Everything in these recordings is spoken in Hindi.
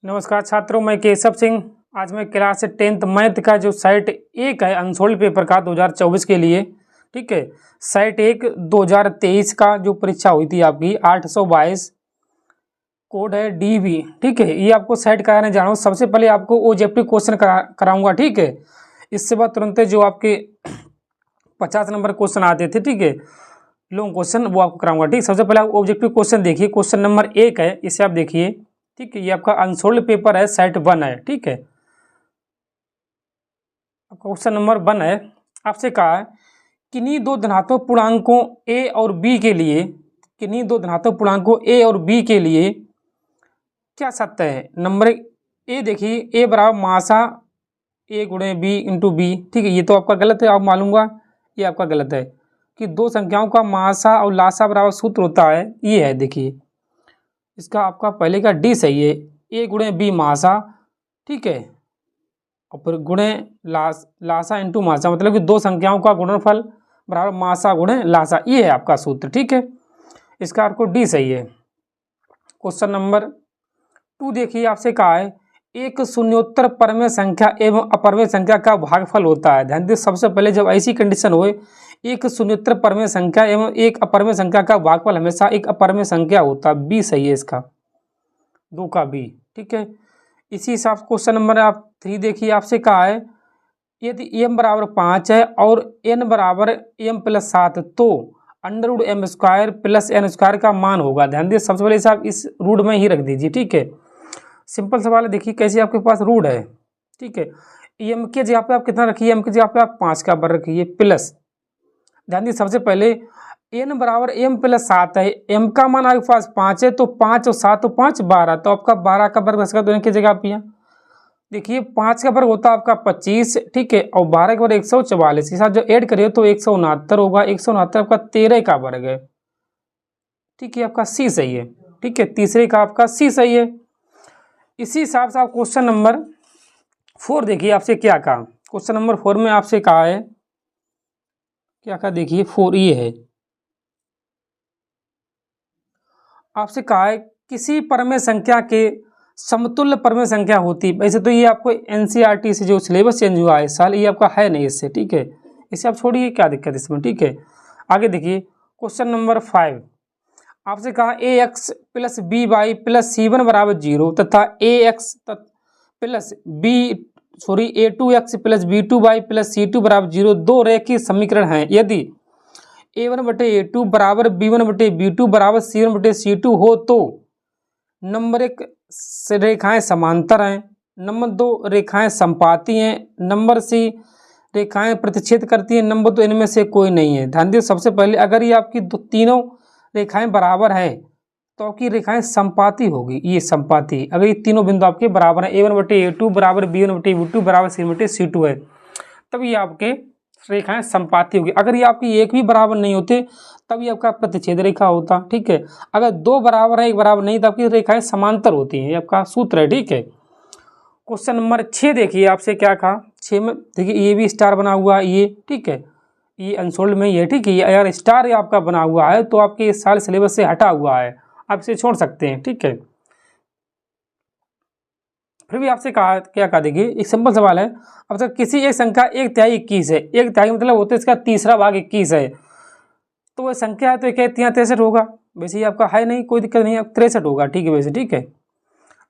नमस्कार छात्रों, मैं केशव सिंह। आज मैं क्लास 10th मैथ का जो सेट एक है अनसोल्ड पेपर का 2024 के लिए, ठीक है। सेट एक 2023 का जो परीक्षा हुई थी आपकी 822, कोड है DB, ठीक है। ये आपको सेट कराने जा रहा हूँ। सबसे पहले आपको ऑब्जेक्टिव क्वेश्चन कराऊंगा, ठीक है। इससे बाद तुरंत जो आपके 50 नंबर क्वेश्चन आते थे, ठीक है, लॉन्ग क्वेश्चन, वो आपको कराऊंगा, ठीक। सबसे पहले आप ऑब्जेक्टिव क्वेश्चन देखिए। क्वेश्चन नंबर 1 है, इसे आप देखिए, ठीक है। ये आपका अनसोल्ड पेपर है, सेट 1 है, ठीक है। क्वेश्चन नंबर 1 है, आपसे कहा है किन्हीं दो धनात्मक पूर्णांकों a और b के लिए, किन्हीं दो धनात्मक पूर्णांकों a और b के लिए क्या सत्य है। नंबर ए देखिए, a बराबर मासा a गुणे b इंटू बी, ठीक है। ये तो आपका गलत है, आप मालूंगा, ये आपका गलत है कि दो संख्याओं का मासा और लासा बराबर सूत्र होता है। ये है, देखिए इसका आपका पहले का डी सही है, a गुणे b मासा, ठीक है, और फिर गुणे लासा इंटू मासा, मतलब कि दो संख्याओं का गुणनफल बराबर मासा गुणे लासा। ये है आपका सूत्र, ठीक है। इसका आपको डी सही है। क्वेश्चन नंबर 2 देखिए, आपसे कहा है एक शून्योत्तर परमेय संख्या एवं अपरमेय संख्या का भागफल होता है। ध्यान दीजिए, सबसे पहले जब ऐसी कंडीशन हो, एक शून्योत्तर परमेय संख्या एवं एक अपरमेय संख्या का भागफल हमेशा एक अपरमेय संख्या होता है। बी सही है, इसका 2 का बी, ठीक है। इसी हिसाब से क्वेश्चन नंबर 3 देखिए, आपसे कहा है यदि m बराबर 5 है और n बराबर m+7 तो √m² प्लस n² का मान होगा। ध्यान दीजिए, सबसे पहले आप इस रूट में ही रख दीजिए, ठीक है। सिंपल सवाल है, देखिए कैसे आपके पास रूट है, ठीक है। m के जगह पे आप कितना रखिए, m की जगह पे आप 5 का बर रखिए प्लस। ध्यान दीजिए, सबसे पहले n बराबर m+7 है, m का मान आपके पास 5 है, तो 5 और 7 तो 5 12, तो आपका 12 का वर्ग बचेगा। दोनों की जगह पे देखिए 5 का वर्ग होता है आपका 25, ठीक है, और 12 का वर्ग 144 के साथ जो ऐड करिए तो 169 होगा। 169 आपका 13 का वर्ग है, ठीक है, आपका सी सही है, ठीक है। तीसरे का आपका सी सही है। इसी हिसाब से आप क्वेश्चन नंबर 4 देखिए, आपसे क्या कहा। क्वेश्चन नंबर 4 में आपसे कहा है, क्या कहा, देखिए 4 ये है, आपसे कहा है किसी परमेय संख्या के समतुल्य परमेय संख्या होती है। वैसे तो ये आपको NCERT से जो सिलेबस चेंज हुआ है इस साल, ये आपका है नहीं इससे, ठीक है, इसे आप छोड़िए, क्या दिक्कत इसमें, ठीक है। आगे देखिए क्वेश्चन नंबर 5, आपसे कहा ax plus by plus c1 बराबर 0 तथा ax plus a2x plus b2y plus c2 बराबर 0 दो रेखीय समीकरण हैं। यदि a1/a2 बराबर b1/b2 बराबर c1/c2 हो तो नंबर 1 रेखाएं समांतर हैं, नंबर 2 रेखाएं समपाती हैं, नंबर सी रेखाएं प्रतिच्छेद करती हैं, नंबर 2 इनमें से कोई नहीं है। ध्यान दीजिए, सबसे पहले अगर ये आपकी तीनों रेखाएं बराबर है तो आपकी रेखाएं समपाती होगी। ये समपाती, अगर ये तीनों बिंदु आपके बराबर हैं, a1/a2 बराबर b1/b2 बराबर c1/c2 है, तब ये आपके रेखाएं समपाती होगी। अगर ये आपकी एक भी बराबर नहीं होते तब ये आपका प्रतिच्छेद रेखा होता, ठीक है। अगर दो बराबर है एक बराबर नहीं, तो आपकी रेखाएं समांतर होती हैं, ये आपका सूत्र है, ठीक है। क्वेश्चन नंबर 6 देखिए, आपसे क्या कहा। 6 में देखिए ये भी स्टार बना हुआ है, ये ठीक है, ये अनसोल्ड में ये, ठीक है। ये अगर स्टार ये आपका बना हुआ है तो आपके इस साल सिलेबस से हटा हुआ है, आप इसे छोड़ सकते हैं, ठीक है। फिर भी आपसे कहा, क्या कहा, देखिए एक सिंपल सवाल है। अब तक किसी एक संख्या 1/21 है, 1/23 मतलब होता है इसका तीसरा भाग 21 है, तो वह संख्या है तो 1/63 होगा। वैसे ही आपका है नहीं, कोई दिक्कत नहीं है, 63 होगा, ठीक है वैसे, ठीक है।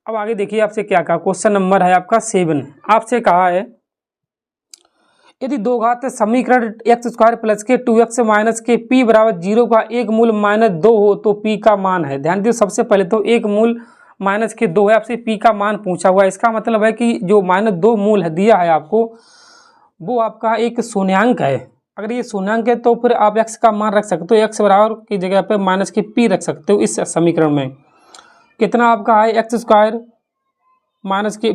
अब आगे देखिए, आपसे क्या कहा। क्वेश्चन नंबर है आपका 7, आपसे कहा है यदि दो घात समीकरण x² प्लस के 2x माइनस के p बराबर 0 का एक मूल -2 हो तो p का मान है। ध्यान दीजिए, सबसे पहले तो एक मूल -2 है, आपसे p का मान पूछा हुआ है। इसका मतलब है कि जो -2 मूल है दिया है आपको, वो आपका एक शून्यांक है। अगर ये शून्यांक है तो फिर आप x का मान रख सकते हो, x बराबर की जगह पे माइनस के p रख सकते हो। इस समीकरण में कितना आपका है, x² माइनस के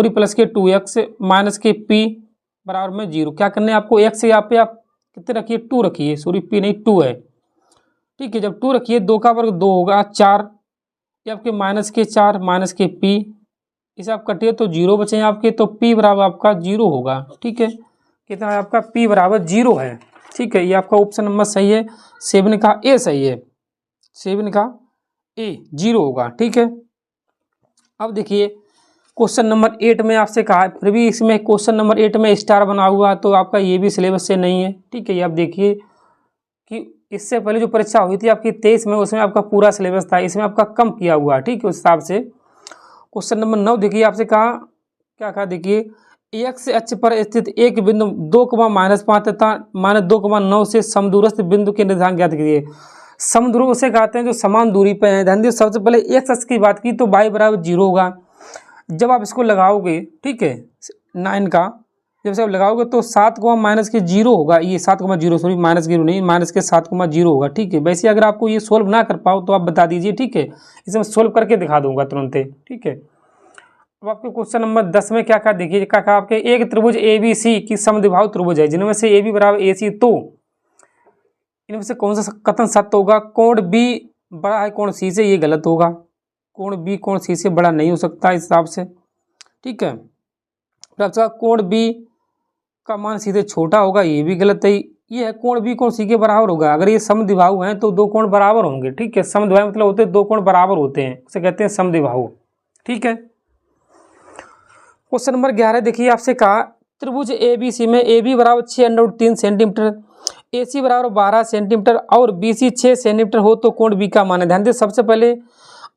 प्लस के 2x माइनस के p बराबर में 0। क्या करना है आपको, x से यहाँ पे आप कितने रखिए, 2 रखिए, p नहीं 2 है, ठीक है। जब 2 रखिए 2 का वर्ग 2 होगा 4, ये आपके माइनस के 4 माइनस के p, इसे आप कटिए तो 0 बचे आपके, तो p बराबर आपका 0 होगा, ठीक है। कितना है आपका, p बराबर 0 है, ठीक है। ये आपका ऑप्शन नंबर सही है, 7 का ए सही है, 7 का ए 0 होगा, ठीक है। अब देखिए क्वेश्चन नंबर 8 में आपसे कहा है, फिर भी इसमें क्वेश्चन नंबर 8 में स्टार बना हुआ, तो आपका ये भी सिलेबस से नहीं है। ठीक है, ये आप देखिए कि इससे पहले जो परीक्षा हुई थी आपकी 23 में, उसमें आपका पूरा सिलेबस था, इसमें आपका कम किया हुआ है। ठीक है, उस हिसाब से क्वेश्चन नंबर 9 देखिए, आपसे कहा क्या कहा, देखिए एक्स अक्ष पर स्थित एक बिंदु 2,-5 तथा -2,9 से समदूरस्थ बिंदु के निर्धारण ज्ञात कीजिए। समदूर उसे कहते हैं जो समान दूरी पर है। ध्यान दीजिए, सबसे पहले एक्स अक्ष की बात की तो y बराबर 0 होगा। जब आप इसको लगाओगे, ठीक है, 9 का जब से आप लगाओगे तो 7,-0 होगा। ये 7,0 सॉरी, -0 नहीं, माइनस के 7,0 होगा। ठीक है, वैसे अगर आपको ये सोल्व ना कर पाओ तो आप बता दीजिए। ठीक है, इसे मैं सोल्व करके दिखा दूंगा तुरंत। ठीक है, अब आपके क्वेश्चन नंबर 10 में क्या कहा, देखिए क्या कहा, आपके एक त्रिभुज ABC की समद्विबाहु त्रिभुज है जिनमें से AB बराबर AC, तो इनमें से कौन सा कथन सत्य होगा। कोण B बड़ा है कोण C से, ये गलत होगा। कोण B कोण C से बड़ा नहीं हो सकता इस हिसाब से। ठीक है, फिर आपका कोण B का मान C से छोटा होगा, ये भी गलत है। ये है कोण B कोण C के बराबर होगा। अगर ये समद्विबाहु हैं तो दो कोण बराबर होंगे। ठीक है, समद्विबाहु मतलब होते हैं दो कोण बराबर होते हैं, उसे कहते हैं समद्विबाहु। ठीक है, क्वेश्चन नंबर 11 देखिए, आपसे कहा त्रिभुज ABC में AB बराबर 6√3 सेंटीमीटर, AC बराबर 12 सेंटीमीटर और BC 6 सेंटीमीटर हो तो कोण B का मान है। ध्यान दें, सबसे पहले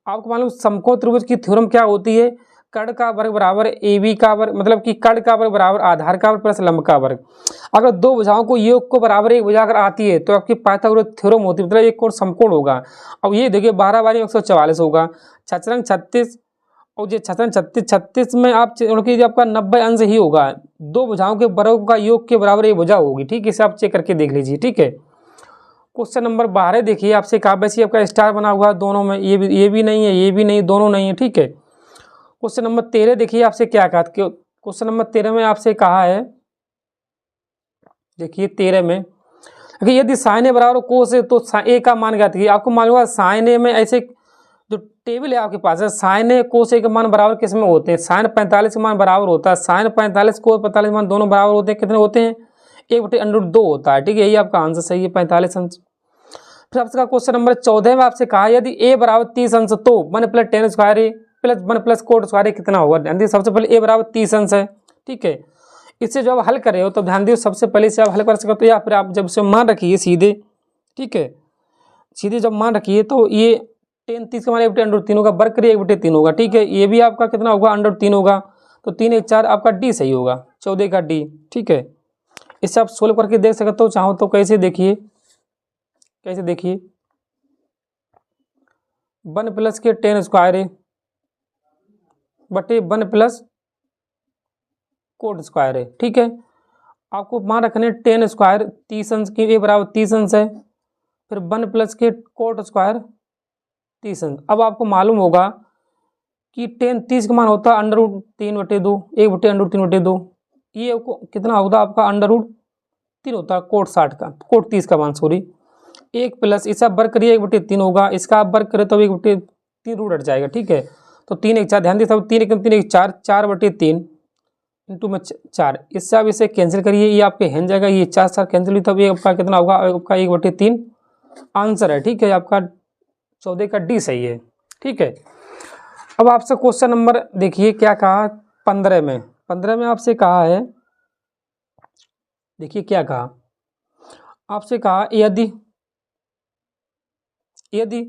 आपको मालूम समकोण त्रिभुज की थ्योरम क्या होती है। कर्ण का वर्ग बराबर AB का वर्ग, मतलब कि कर्ण का वर्ग बराबर आधार का वर्ग प्लस लंब का वर्ग। अगर दो भुजाओं को योग को बराबर एक भुजा अगर आती है तो आपकी पाइथागोरस थ्योरम होती है, मतलब एक कोण समकोण होगा। अब ये देखिए 12/144 होगा, छछरंग 36, और ये छछरंग 36 में आप उनकी आपका 90 अंश ही होगा। दो भुजाओं के वर्ग का योग के बराबर एक भुजा होगी। ठीक है, इसे आप चेक करके देख लीजिए। ठीक है, क्वेश्चन नंबर 12 देखिए, आपसे कहा वैसे आपका स्टार बना हुआ है दोनों में, ये भी नहीं है, ये भी नहीं, दोनों नहीं है। ठीक है, क्वेश्चन नंबर 13 देखिए, आपसे क्या कहा, क्वेश्चन नंबर 13 में आपसे कहा है, देखिए 13 में यदि साइन ए बराबर कोस है तो ए का मान ज्ञात कीजिए। आपको मालूम है साइन ए में ऐसे जो टेबल है आपके पास है, साइन ए कोस ए के मान बराबर किस में होते हैं। साइन 45 का मान बराबर होता है, साइन 45 कोस 45 मान दोनों बराबर होते हैं। कितने होते हैं, 1/√2 होता है। ठीक है, यही आपका आंसर सही है, 45 अंश। फिर आपसे क्वेश्चन नंबर 14 में आपसे कहा यदि ए बराबर 30 अंश तो 1 + tan स्क्वायर ए प्लस 1 + कोट स्क्वायर कितना होगा। सबसे पहले ए बराबर 30 अंश है। ठीक है, इससे जब हल कर रहे हो तो ध्यान दियो, सबसे पहले से आप हल कर सकते हो या फिर आप जब से मान रखिए सीधे। ठीक है, सीधे जब मान रखिए तो ये tan 30 का मान 1/√3 होगा, वर्ग करिए 1/3 होगा। ठीक है, ये भी आपका कितना होगा, √3 होगा, तो 3 1 4 आपका डी सही होगा, 14 का डी। ठीक है, इससे आप सोल्व करके देख सकते हो, चाहो तो कैसे देखिए, कैसे देखिए 1 + के tan स्क्वायर ए बटे 1 + कोट स्क्वायर है। ठीक है, आपको मान रखने tan स्क्वायर 30 अंश की, ए बराबर 30 अंश है, फिर 1 + के कोट स्क्वायर 30 अंश। अब आपको मालूम होगा कि tan 30 का मान होता है √3/2, 1/√3/2। ये कितना होगा आपका √3 होता है, कोट 60 का, कोट 30 का मान सॉरी, 1 प्लस इसका वर्ग करिए 1/3 होगा, इसका आप वर्ग करें तो 1/3 रूट हट जाएगा। ठीक है, तो 3 1 4, ध्यान दे सब 3 1 3 1 4, 4/3 इंटू में 4, इससे आप इसे कैंसिल करिए, ये आपके हेन जाएगा, ये 4 4 कैंसिल हुई, तब ये आपका कितना होगा, आपका 1/3 आंसर है। ठीक है, आपका 14 का डी सही है। ठीक है, अब आपसे क्वेश्चन नंबर देखिए क्या कहा 15 में आपसे कहा है, देखिए क्या कहा, आपसे कहा यदि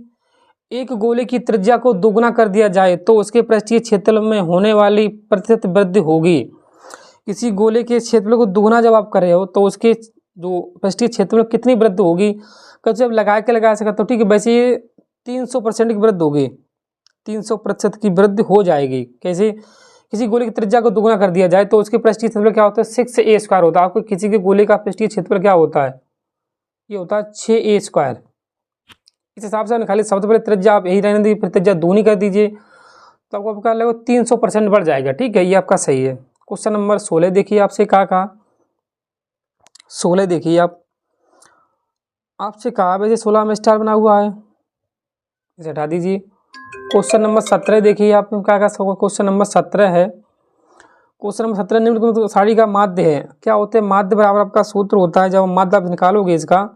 एक गोले की त्रिज्या को दोगुना कर दिया जाए तो उसके पृष्ठीय क्षेत्र में होने वाली प्रतिशत वृद्धि होगी। किसी गोले के क्षेत्रफल को दुगुना जब आप कर रहे हो तो उसके जो पृष्ठीय क्षेत्र में कितनी वृद्धि होगी, कब जब लगा सकते हो। ठीक है, वैसे ये 300% की वृद्धि होगी, 300% की वृद्धि हो जाएगी। कैसे, किसी गोले की त्रिज्या को दुगुना कर दिया जाए तो उसके पृष्ठीय क्षेत्रफल क्या होता है, 6a² होता है। आपको किसी के गोले का पृष्ठीय क्षेत्रफल क्या होता है, ये होता है 6a²। इस हिसाब से खाली सबसे पहले त्रिज्या आप यही रहने दीजिए, फिर त्रिज्या दूनी कर दीजिए तो आपको क्या लगेगा 300% बढ़ जाएगा। ठीक है, ये आपका सही है। क्वेश्चन नंबर 16 देखिए, आपसे क्या कहा, 16 देखिए आपसे कहा वैसे 16 में स्टार बना हुआ है, इसे हटा दीजिए। क्वेश्चन नंबर 17 देखिए, आपने क्या कहा, क्वेश्चन नंबर 17 है। क्वेश्चन नंबर 17 निम्न साड़ी का माध्य है, क्या होते हैं, माध्य बराबर आपका सूत्र होता है, जब माध्य आप निकालोगे इसका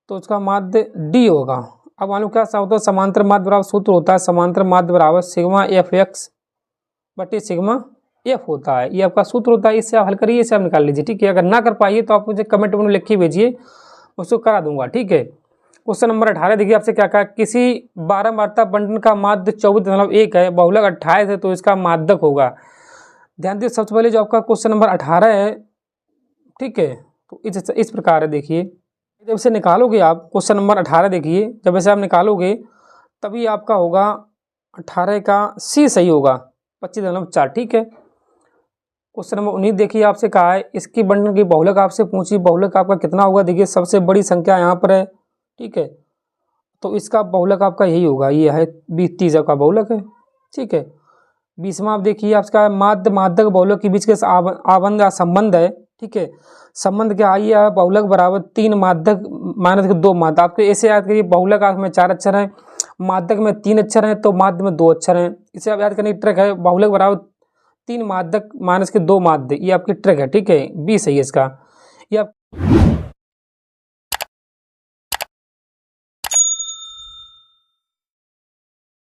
तो उसका माध्य डी होगा। अब मालूम क्या होता है, समांतर माध्य बराबर सूत्र होता है, समांतर माध्य बराबर सिग्मा fx बटे सिग्मा एफ होता है। ये आपका सूत्र होता है, इससे आप हल करिए, इसे आप निकाल लीजिए। ठीक है, अगर ना कर पाइए तो आप मुझे कमेंट में लिख के भेजिए, उसको करा दूंगा। ठीक है, क्वेश्चन नंबर 18 देखिए आपसे क्या कहा, किसी 12 मात्रा बंटन का माध्य 24.1 है, बहुलक 28 है, तो इसका माध्यक होगा। ध्यान दीजिए, सबसे पहले जो आपका क्वेश्चन नंबर 18 है, ठीक है, तो इस प्रकार है। देखिए जब इसे निकालोगे आप, क्वेश्चन नंबर 18 देखिए, जब इसे आप निकालोगे तभी आपका होगा 18 का सी सही होगा, 25.4। ठीक है, क्वेश्चन नंबर 19 देखिए आपसे कहा है, इसकी बंटन की बहुलक आपसे पूछी, बहुलक आपका कितना होगा। देखिए सबसे बड़ी संख्या यहाँ पर है, ठीक है, तो इसका बहुलक आपका यही होगा, ये है 20 का बहुलक है। ठीक है, 20वां आप देखिए आपका माध्य माध्यक बहुलक के बीच के आबंध या संबंध है। ठीक है, संबंध क्या आई है, बहुलक बराबर 3 माध्यक माइनस 2 माध्य। आपको ऐसे याद करिए, बहुलक में 4 अक्षर हैं, माध्यक में 3 अक्षर हैं, तो माध्य में 2 अक्षर हैं। इसे आप याद करने की ट्रिक है, बहुलक बराबर 3 माध्यक माइनस 2 माध्य, ये आपकी ट्रिक है। ठीक है, 20 है इसका, ये आप